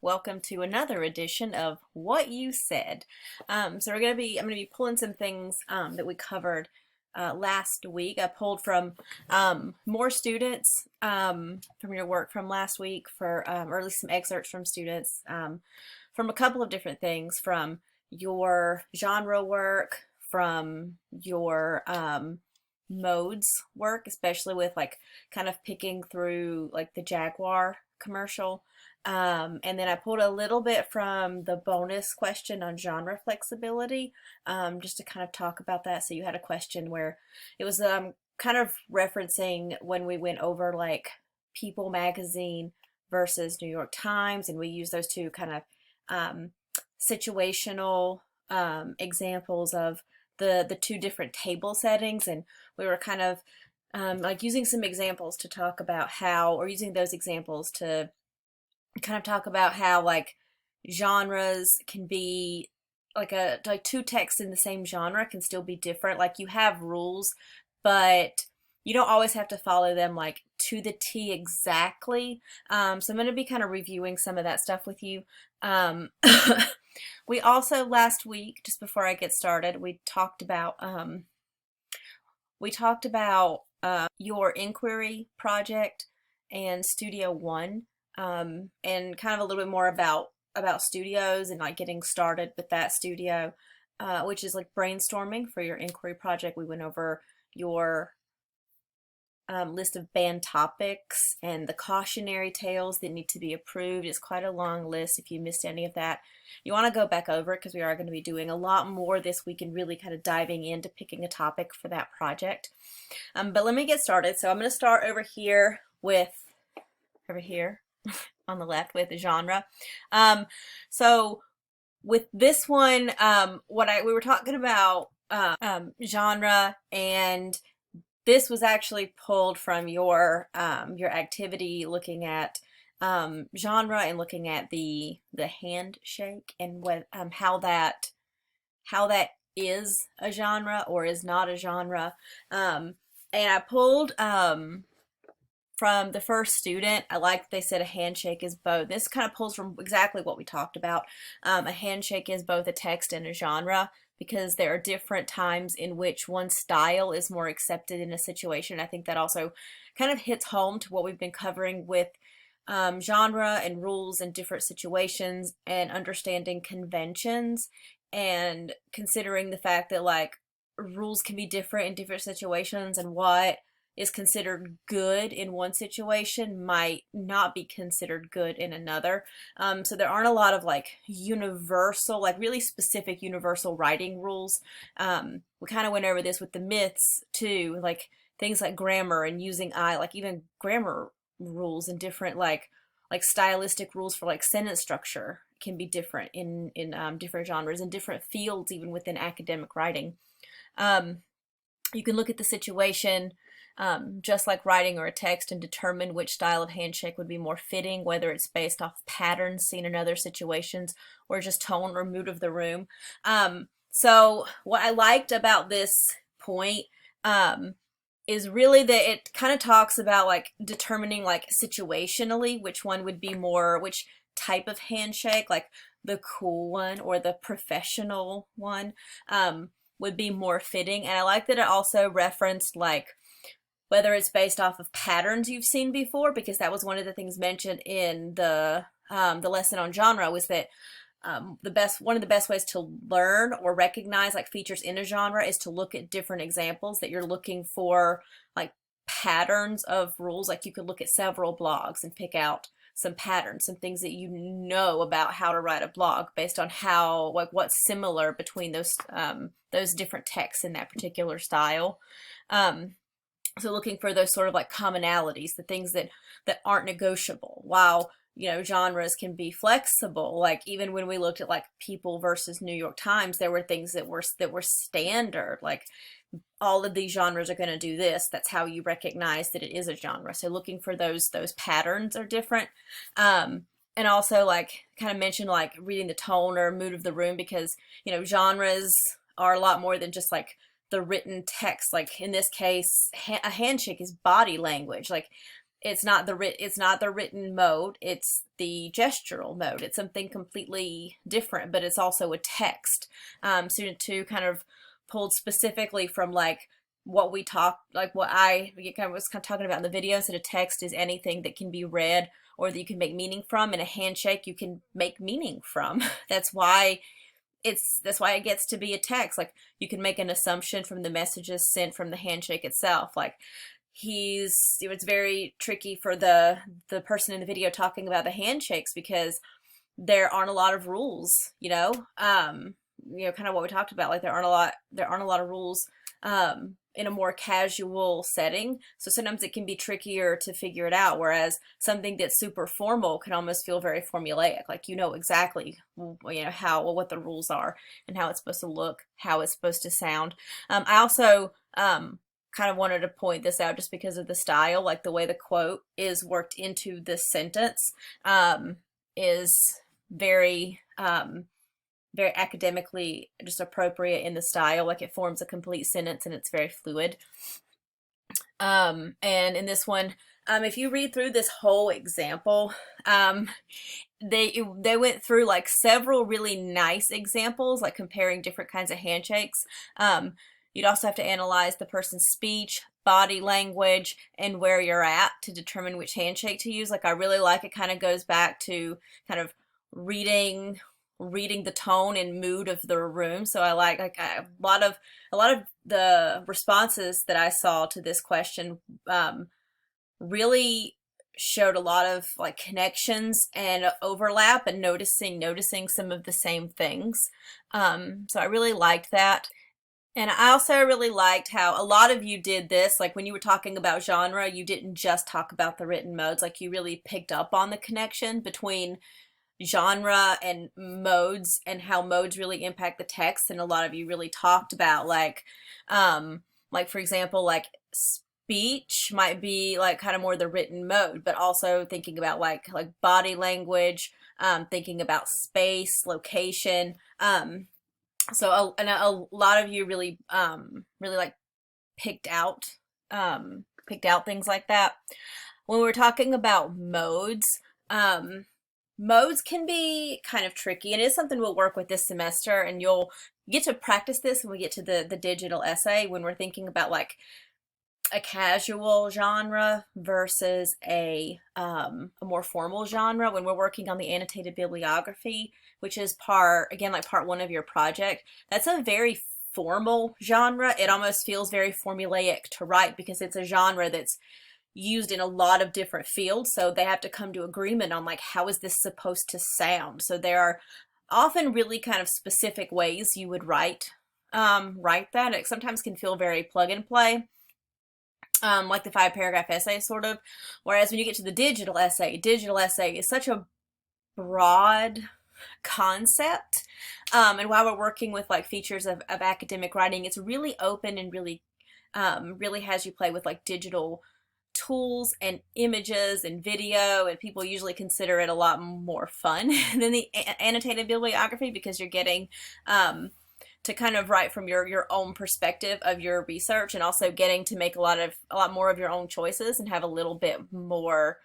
Welcome to another edition of What You Said. I'm gonna be pulling some things that we covered last week. I pulled from more students from your work from last week or at least some excerpts from students from a couple of different things, from your genre work, from your modes work, especially with like kind of picking through like the Jaguar commercial. And then I pulled a little bit from the bonus question on genre flexibility, just to kind of talk about that. So you had a question where it was kind of referencing when we went over like People magazine versus New York Times, and we used those two kind of um, situational examples of the two different table settings, and we were kind of like using some examples to talk about how, or using those examples to kind of talk about how like genres can be like two texts in the same genre can still be different. Like you have rules, but you don't always have to follow them like to the T exactly. So I'm going to be kind of reviewing some of that stuff with you. Um, we also last week, just before I get started, we talked about your inquiry project and Studio One, and kind of a little bit more about studios and like getting started with that studio, which is like brainstorming for your inquiry project. We went over your list of banned topics and the cautionary tales that need to be approved. It's quite a long list. If you missed any of that, you want to go back over it because we are going to be doing a lot more this week and really kind of diving into picking a topic for that project. But let me get started. So I'm going to start over here on the left with the genre. So with this one, we were talking about genre, and this was actually pulled from your activity looking at genre and looking at the handshake and what how that is a genre or is not a genre. And I pulled from the first student. I like that they said a handshake is both. This kind of pulls from exactly what we talked about. A handshake is both a text and a genre because there are different times in which one style is more accepted in a situation. I think that also kind of hits home to what we've been covering with genre and rules in different situations, and understanding conventions and considering the fact that like rules can be different in different situations, and what is considered good in one situation might not be considered good in another. So there aren't a lot of like universal, like really specific universal writing rules. We kind of went over this with the myths too, like things like grammar and using I, like even grammar rules and different like stylistic rules for like sentence structure can be different in different genres and different fields, even within academic writing. Um, you can look at the situation, just like writing or a text, and determine which style of handshake would be more fitting, whether it's based off patterns seen in other situations or just tone or mood of the room. So what I liked about this point is really that it kind of talks about like determining like situationally which one would be more, which type of handshake, like the cool one or the professional one, would be more fitting. And I like that it also referenced like whether it's based off of patterns you've seen before, because that was one of the things mentioned in the lesson on genre, was that one of the best ways to learn or recognize like features in a genre is to look at different examples, that you're looking for like patterns of rules. Like you could look at several blogs and pick out some patterns, some things that you know about how to write a blog based on how, like, what's similar between those different texts in that particular style. So looking for those sort of like commonalities, the things that aren't negotiable, while genres can be flexible. Like even when we looked at like People versus New York Times, there were things that were standard, like all of these genres are going to do this. That's how you recognize that it is a genre. So looking for those patterns are different. And also like kind of mentioned like reading the tone or mood of the room, because genres are a lot more than just like the written text. Like in this case, a handshake is body language. Like it's not the written mode, it's the gestural mode. It's something completely different, but it's also a text. Student 2 kind of pulled specifically from like what we talked, like what I kind of was kind of talking about in the video. Instead of text is anything that can be read or that you can make meaning from. And a handshake you can make meaning from. That's why it gets to be a text. Like you can make an assumption from the messages sent from the handshake itself. Like it's very tricky for the person in the video talking about the handshakes because there aren't a lot of rules, kind of what we talked about. Like there aren't a lot of rules in a more casual setting. So sometimes it can be trickier to figure it out. Whereas something that's super formal can almost feel very formulaic. Like exactly what the rules are and how it's supposed to look, how it's supposed to sound. I also kind of wanted to point this out just because of the style, like the way the quote is worked into this sentence is very very academically just appropriate in the style. Like it forms a complete sentence and it's very fluid. And in this one, if you read through this whole example, they went through like several really nice examples, like comparing different kinds of handshakes. You'd also have to analyze the person's speech, body language, and where you're at to determine which handshake to use. Like I really like it kind of goes back to kind of reading the tone and mood of the room. So I like a lot of the responses that I saw to this question really showed a lot of like connections and overlap and noticing some of the same things. So I really liked that. And I also really liked how a lot of you did this, like when you were talking about genre, you didn't just talk about the written modes, like you really picked up on the connection between genre and modes and how modes really impact the text. And a lot of you really talked about like for example, like speech might be like kind of more the written mode, but also thinking about like body language, thinking about space, location. So a lot of you really like picked out things like that. When we're talking about modes, modes can be kind of tricky, and it is something we'll work with this semester, and you'll get to practice this when we get to the digital essay, when we're thinking about like a casual genre versus a more formal genre. When we're working on the annotated bibliography, which is part one of your project, that's a very formal genre. It almost feels very formulaic to write because it's a genre that's used in a lot of different fields, so they have to come to agreement on like how is this supposed to sound. So there are often really kind of specific ways you would write that. It sometimes can feel very plug and play, like the 5-paragraph essay sort of. Whereas when you get to the digital essay is such a broad concept, and while we're working with like features of academic writing, it's really open and really has you play with like digital tools and images and video, and people usually consider it a lot more fun than the annotated bibliography because you're getting to kind of write from your own perspective of your research, and also getting to make a lot more of your own choices and have a little bit more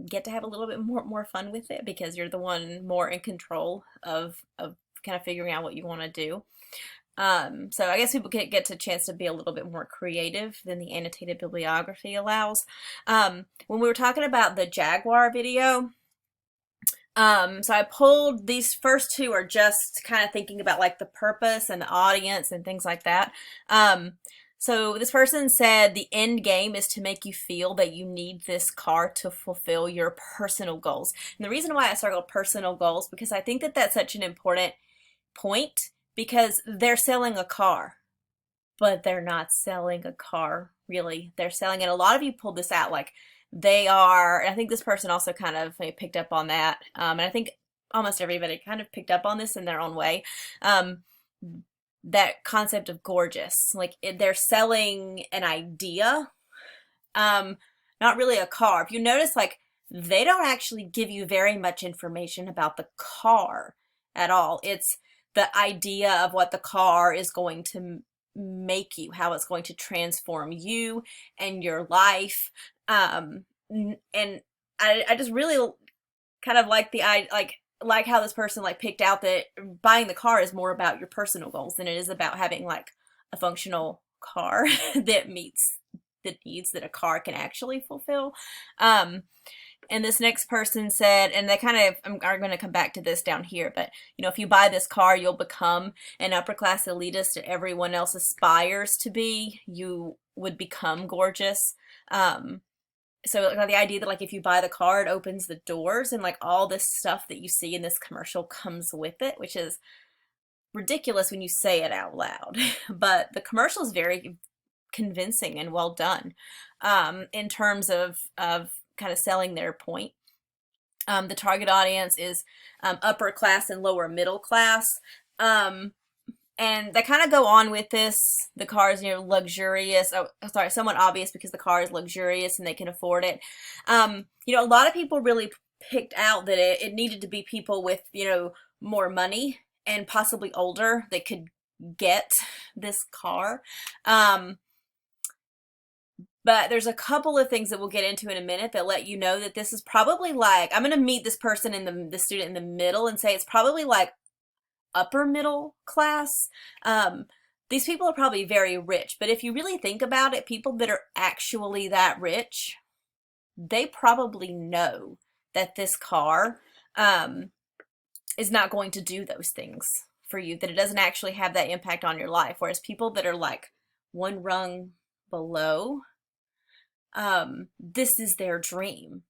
get to have a little bit more fun with it because you're the one more in control of kind of figuring out what you want to do. So I guess people get a chance to be a little bit more creative than the annotated bibliography allows. When we were talking about the Jaguar video, so I pulled these first two are just kind of thinking about like the purpose and the audience and things like that. So this person said the end game is to make you feel that you need this car to fulfill your personal goals. And the reason why I circled personal goals, because I think that that's such an important point, because they're selling a car, but they're not selling a car, really. They're selling, and a lot of you pulled this out, like they are, and I think this person also kind of picked up on that, and I think almost everybody kind of picked up on this in their own way, that concept of gorgeous. Like they're selling an idea, not really a car. If you notice, like they don't actually give you very much information about the car at all. It's the idea of what the car is going to make you, how it's going to transform you and your life. And I just really kind of like like how this person like picked out that buying the car is more about your personal goals than it is about having like a functional car that meets the needs that a car can actually fulfill. And this next person said, and they kind of are going to come back to this down here, but you know, if you buy this car, you'll become an upper class elitist that everyone else aspires to be. You would become gorgeous. So like, the idea that like if you buy the car, it opens the doors, and like all this stuff that you see in this commercial comes with it, which is ridiculous when you say it out loud. But the commercial is very convincing and well done in terms of kind of selling their point. The target audience is upper class and lower middle class. And they kind of go on with this. The car is, you know, luxurious. Oh, sorry, somewhat obvious because the car is luxurious and they can afford it. You know, a lot of people really picked out that it needed to be people with, you know, more money and possibly older that could get this car. But there's a couple of things that we'll get into in a minute that let you know that this is probably like, I'm going to meet this person in the student in the middle and say it's probably like upper middle class. These people are probably very rich, but if you really think about it, people that are actually that rich, they probably know that this car is not going to do those things for you, that it doesn't actually have that impact on your life. Whereas people that are like one rung below, this is their dream.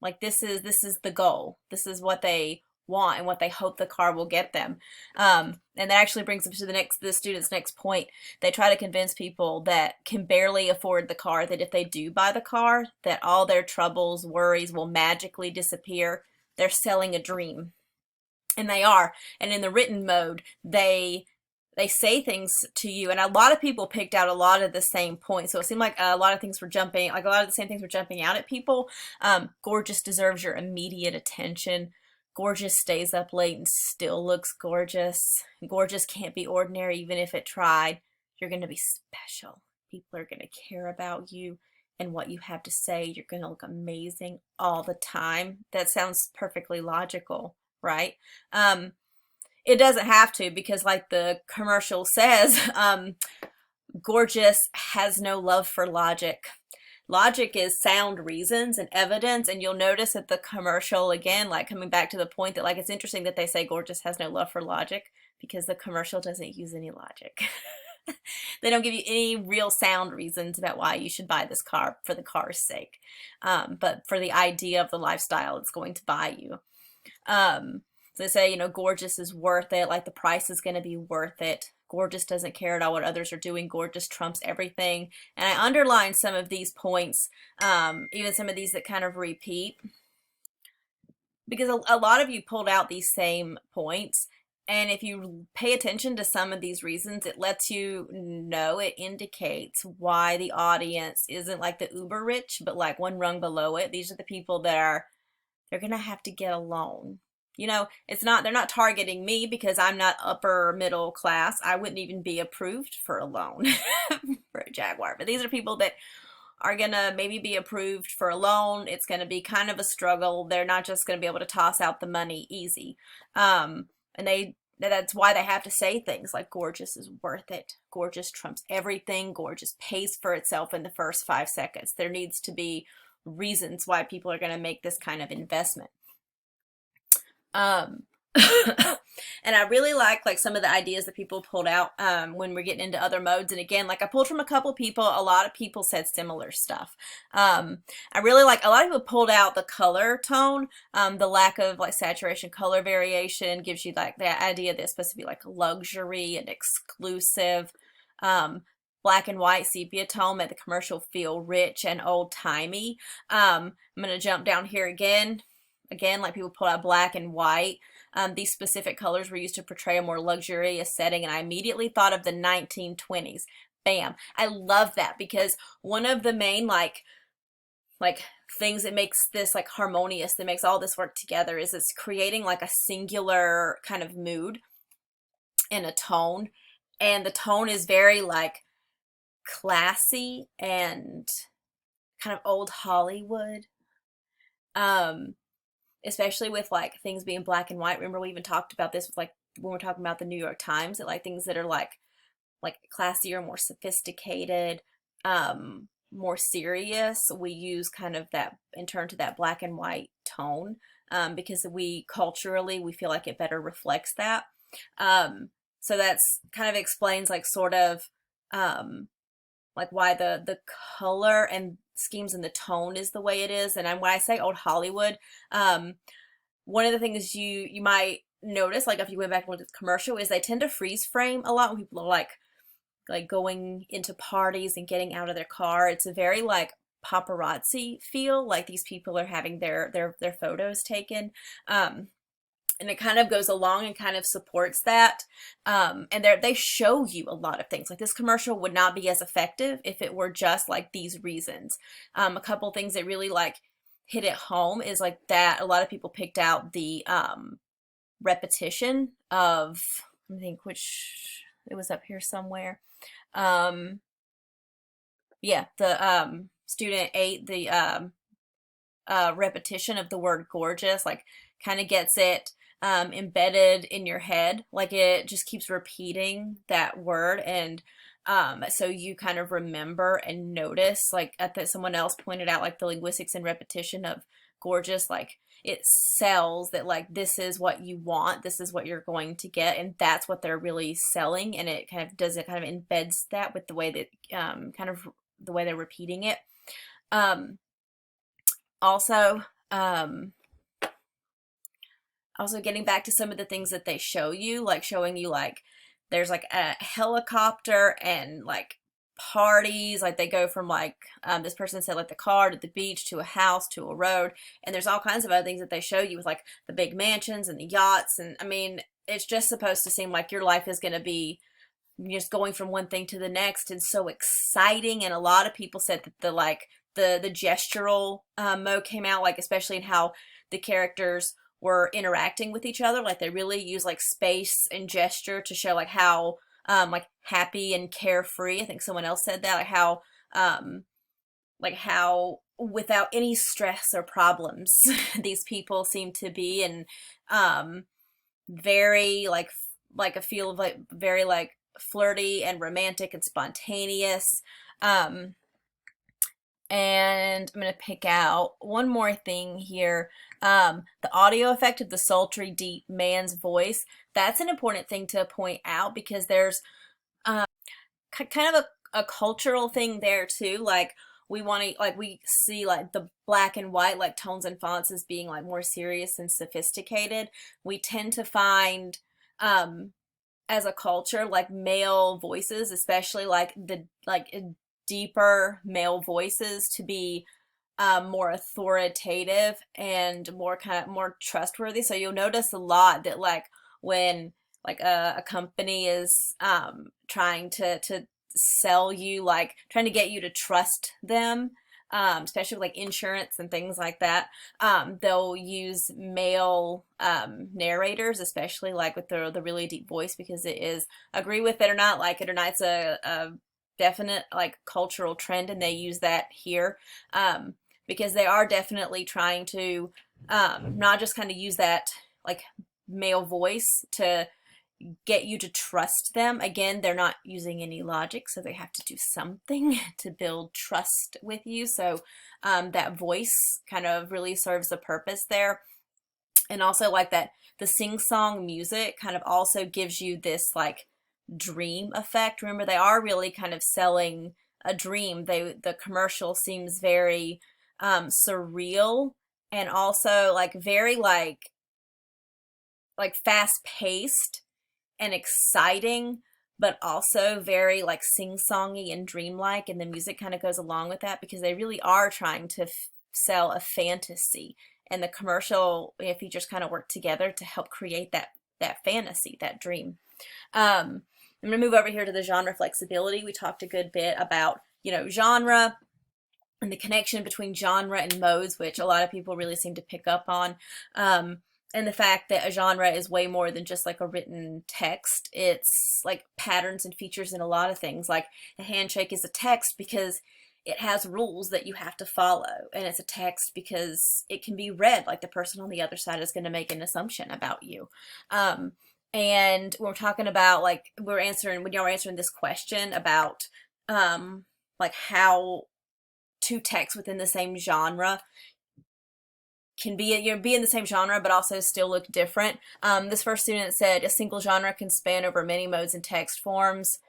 Like this is the goal. This is what they want and what they hope the car will get them. And that actually brings them to the student's next point. They try to convince people that can barely afford the car that if they do buy the car, that all their troubles, worries will magically disappear. They're selling a dream. And they are. And in the written mode, they say things to you, and a lot of people picked out a lot of the same points. So it seemed like a lot of things were jumping, like a lot of the same things were jumping out at people. Gorgeous deserves your immediate attention. Gorgeous stays up late and still looks gorgeous. Gorgeous can't be ordinary even if it tried. You're going to be special. People are going to care about you and what you have to say. You're going to look amazing all the time. That sounds perfectly logical, right? It doesn't have to, because like the commercial says, gorgeous has no love for logic. Logic is sound reasons and evidence, and you'll notice that the commercial, again, like coming back to the point that like it's interesting that they say gorgeous has no love for logic, because the commercial doesn't use any logic. They don't give you any real sound reasons about why you should buy this car for the car's sake, but for the idea of the lifestyle it's going to buy you. So they say, you know, gorgeous is worth it, like the price is going to be worth it. Gorgeous doesn't care at all what others are doing. Gorgeous trumps everything. And I underlined some of these points, even some of these that kind of repeat, because a lot of you pulled out these same points. And if you pay attention to some of these reasons, it lets you know, it indicates why the audience isn't like the uber rich, but like one rung below it. These are the people that they're going to have to get a loan. You know, they're not targeting me because I'm not upper middle class. I wouldn't even be approved for a loan for a Jaguar. But these are people that are going to maybe be approved for a loan. It's going to be kind of a struggle. They're not just going to be able to toss out the money easy. And that's why they have to say things like gorgeous is worth it. Gorgeous trumps everything. Gorgeous pays for itself in the first 5 seconds. There needs to be reasons why people are going to make this kind of investment. And I really like some of the ideas that people pulled out when we're getting into other modes. And again, like I pulled from a couple people, a lot of people said similar stuff. I really like, a lot of people pulled out the color tone, the lack of like saturation color variation gives you like the idea that it's supposed to be like luxury and exclusive. Black and white sepia tone made the commercial feel rich and old-timey. I'm going to jump down here again, like people pulled out black and white. These specific colors were used to portray a more luxurious setting, and I immediately thought of the 1920s. Bam. I love that, because one of the main like things that makes this like harmonious, that makes all this work together, is it's creating like a singular kind of mood and a tone. and the tone is very like classy and kind of old Hollywood. Um, Especially with like things being black and white. Remember we even talked about this with like when we're talking about the New York Times, that like things that are like classier, more sophisticated, more serious, we use kind of that and turn to that black and white tone, because we culturally we feel like it better reflects that. Um, so that's kind of explains like sort of um, like why the color and schemes and the tone is the way it is. And when I say old Hollywood, um, one of the things you might notice, like if you went back and looked at the commercial, is they tend to freeze frame a lot when people are like going into parties and getting out of their car. It's a very like paparazzi feel, like these people are having their photos taken. And it kind of goes along and kind of supports that. And they show you a lot of things. Like this commercial would not be as effective if it were just like these reasons. A couple things that really like hit it home is like that a lot of people picked out the repetition of, I think, which it was up here somewhere. Yeah, the student 8, the repetition of the word gorgeous, like kind of gets it embedded in your head. Like it just keeps repeating that word. And so you kind of remember and notice, like someone else pointed out, like the linguistics and repetition of gorgeous, like it sells that like this is what you want, this is what you're going to get, and that's what they're really selling. And it kind of does, it kind of embeds that with the way that kind of the way they're repeating it. Um, also, also getting back to some of the things that they show you, like showing you like there's like a helicopter and like parties, like they go from like this person said like the car to the beach to a house to a road, and there's all kinds of other things that they show you with like the big mansions and the yachts. And I mean, it's just supposed to seem like your life is going to be just going from one thing to the next and so exciting. And a lot of people said that the gestural mode came out, like especially in how the characters were interacting with each other. Like they really use like space and gesture to show like happy and carefree. I think someone else said that, like how without any stress or problems these people seem to be. And very like a feel of like very like flirty and romantic and spontaneous. Um, and I'm going to pick out one more thing here. The audio effect of the sultry, deep man's voice. That's an important thing to point out, because there's kind of a cultural thing there too. Like we want to, like we see like the black and white like tones and fonts as being like more serious and sophisticated. We tend to find as a culture like male voices, especially like the like deeper male voices, to be more authoritative and more kind of more trustworthy. So you'll notice a lot that like when like a company is trying to sell you, like trying to get you to trust them, especially with, like insurance and things like that, they'll use male narrators, especially like with the really deep voice, because it is, agree with it or not, like it or not, it's a definite like cultural trend, and they use that here because they are definitely trying to not just kind of use that like male voice to get you to trust them. Again, they're not using any logic, so they have to do something to build trust with you. So that voice kind of really serves a purpose there. And also like that the sing-song music kind of also gives you this like dream effect. Remember, they are really kind of selling a dream. The commercial seems very surreal, and also like very like fast paced and exciting, but also very like sing-songy and dreamlike, and the music kind of goes along with that, because they really are trying to sell a fantasy, and the commercial features kind of work together to help create that fantasy, that dream. I'm gonna move over here to the genre flexibility. We talked a good bit about, you know, genre and the connection between genre and modes, which a lot of people really seem to pick up on. and the fact that a genre is way more than just like a written text. It's like patterns and features in a lot of things. Like a handshake is a text because it has rules that you have to follow, and it's a text because it can be read like the person on the other side is going to make an assumption about you. Um, and we're talking about like when y'all were answering this question about like how two texts within the same genre can be in the same genre but also still look different. This first student said a single genre can span over many modes and text forms.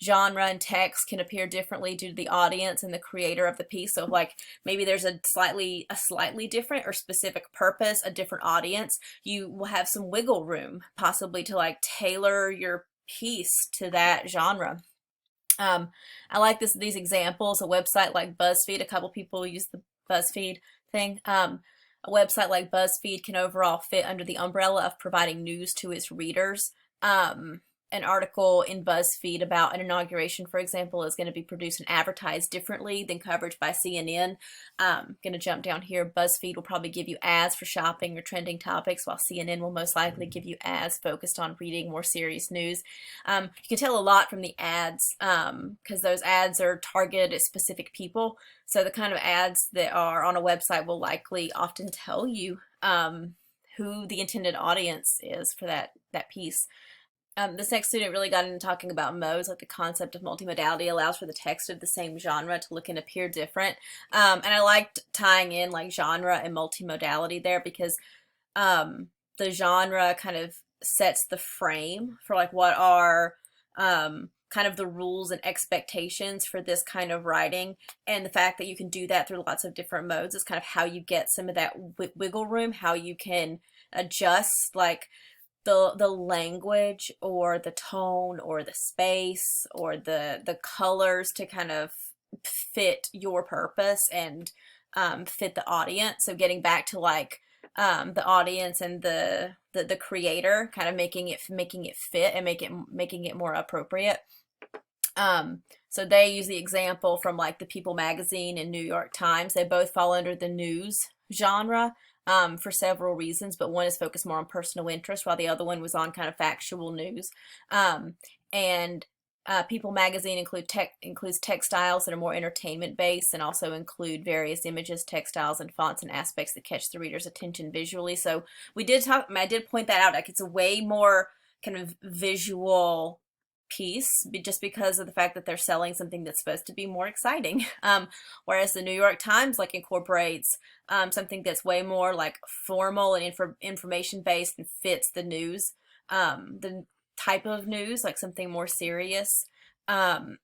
Genre and text can appear differently due to the audience and the creator of the piece. So like maybe there's a slightly different or specific purpose, a different audience. You will have some wiggle room possibly to like tailor your piece to that genre. I like these examples. A website like BuzzFeed, a couple people use the BuzzFeed thing. A website like BuzzFeed can overall fit under the umbrella of providing news to its readers. An article in BuzzFeed about an inauguration, for example, is going to be produced and advertised differently than coverage by CNN. Going to jump down here. BuzzFeed will probably give you ads for shopping or trending topics, while CNN will most likely give you ads focused on reading more serious news. You can tell a lot from the ads because those ads are targeted at specific people. So the kind of ads that are on a website will likely often tell you who the intended audience is for that piece. This next student really got into talking about modes, like the concept of multimodality allows for the text of the same genre to look and appear different. And I liked tying in like genre and multimodality there because the genre kind of sets the frame for like what are kind of the rules and expectations for this kind of writing, and the fact that you can do that through lots of different modes is kind of how you get some of that wiggle room, how you can adjust like the language or the tone or the space or the colors to kind of fit your purpose and fit the audience. So getting back to like the audience and the creator, kind of making it fit and making it more appropriate. So they use the example from like the People magazine and New York Times. They both fall under the news genre for several reasons, but one is focused more on personal interest while the other one was on kind of factual news. And People magazine includes textiles that are more entertainment based and also include various images, textiles, and fonts and aspects that catch the reader's attention visually. So I did point that out, like it's a way more kind of visual piece just because of the fact that they're selling something that's supposed to be more exciting. Whereas the New York Times like incorporates something that's way more like formal and information based and fits the news, the type of news, like something more serious. And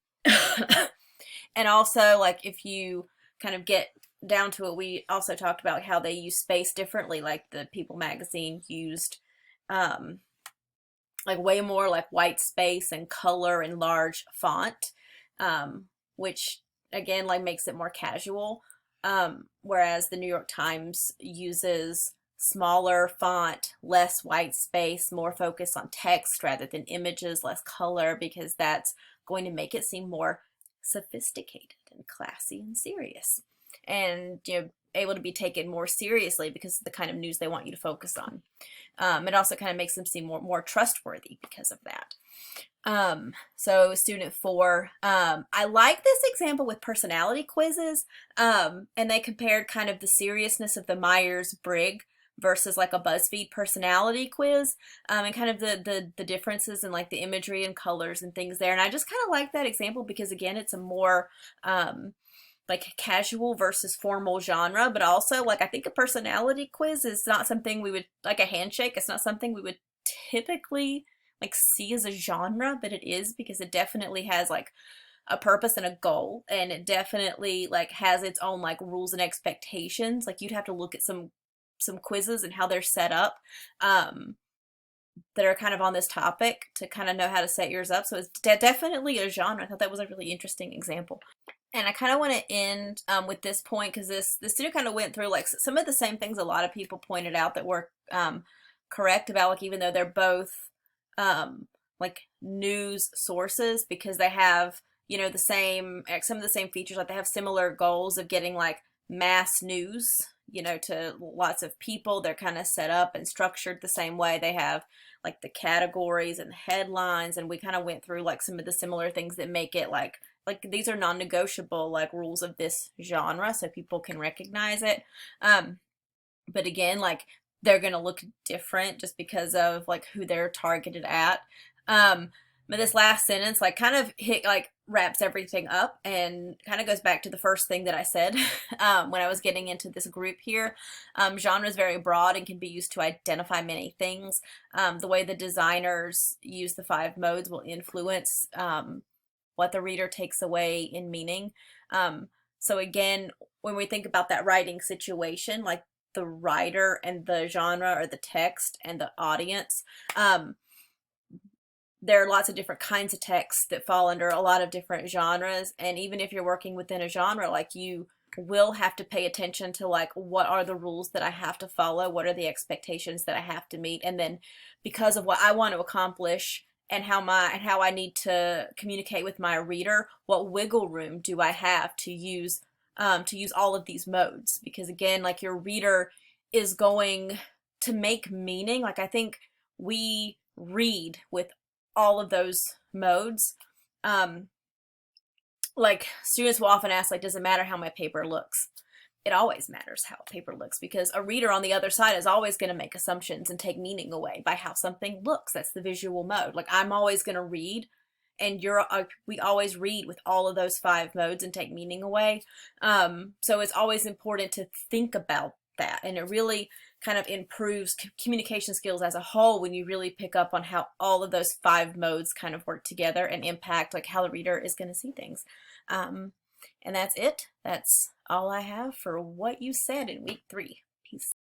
also like if you kind of get down to it, we also talked about how they use space differently. Like the People magazine used like way more like white space and color and large font, which again like makes it more casual, whereas the New York Times uses smaller font, less white space, more focus on text rather than images, less color, because that's going to make it seem more sophisticated and classy and serious, and able to be taken more seriously because of the kind of news they want you to focus on. It also kind of makes them seem more trustworthy because of that. So student 4, I like this example with personality quizzes, and they compared kind of the seriousness of the Myers-Briggs versus like a BuzzFeed personality quiz, and kind of the differences in like the imagery and colors and things there. And I just kind of like that example because again, it's a more like casual versus formal genre, but also like I think a personality quiz is not something we would, like a handshake, it's not something we would typically like see as a genre, but it is because it definitely has like a purpose and a goal, and it definitely like has its own like rules and expectations. Like you'd have to look at some quizzes and how they're set up that are kind of on this topic to kind of know how to set yours up. So it's definitely a genre. I thought that was a really interesting example. And I kind of want to end with this point because the student kind of went through like some of the same things a lot of people pointed out that were correct about, like even though they're both like news sources, because they have some of the same features, like they have similar goals of getting like mass news you know, to lots of people. They're kind of set up and structured the same way. They have like the categories and the headlines, and we kind of went through like some of the similar things that make it like these are non-negotiable like rules of this genre so people can recognize it. But again, like they're gonna look different just because of like who they're targeted at. But this last sentence like kind of hit like wraps everything up and kind of goes back to the first thing that I said when I was getting into this group here. Genre is very broad and can be used to identify many things. The way the designers use the 5 modes will influence what the reader takes away in meaning. So again, when we think about that writing situation, like the writer and the genre or the text and the audience, there are lots of different kinds of texts that fall under a lot of different genres. And even if you're working within a genre, like you will have to pay attention to like what are the rules that I have to follow, what are the expectations that I have to meet, and then because of what I want to accomplish and how I need to communicate with my reader, what wiggle room do I have to use all of these modes? Because again, like your reader is going to make meaning. Like I think we read with all of those modes. Like students will often ask, like, does it matter how my paper looks? It always matters how a paper looks because a reader on the other side is always going to make assumptions and take meaning away by how something looks. That's the visual mode. Like I'm always going to read, and we always read with all of those 5 modes and take meaning away. So it's always important to think about that, and it really kind of improves communication skills as a whole when you really pick up on how all of those 5 modes kind of work together and impact like how the reader is going to see things. And that's it. That's all I have for what you said in week 3. Peace.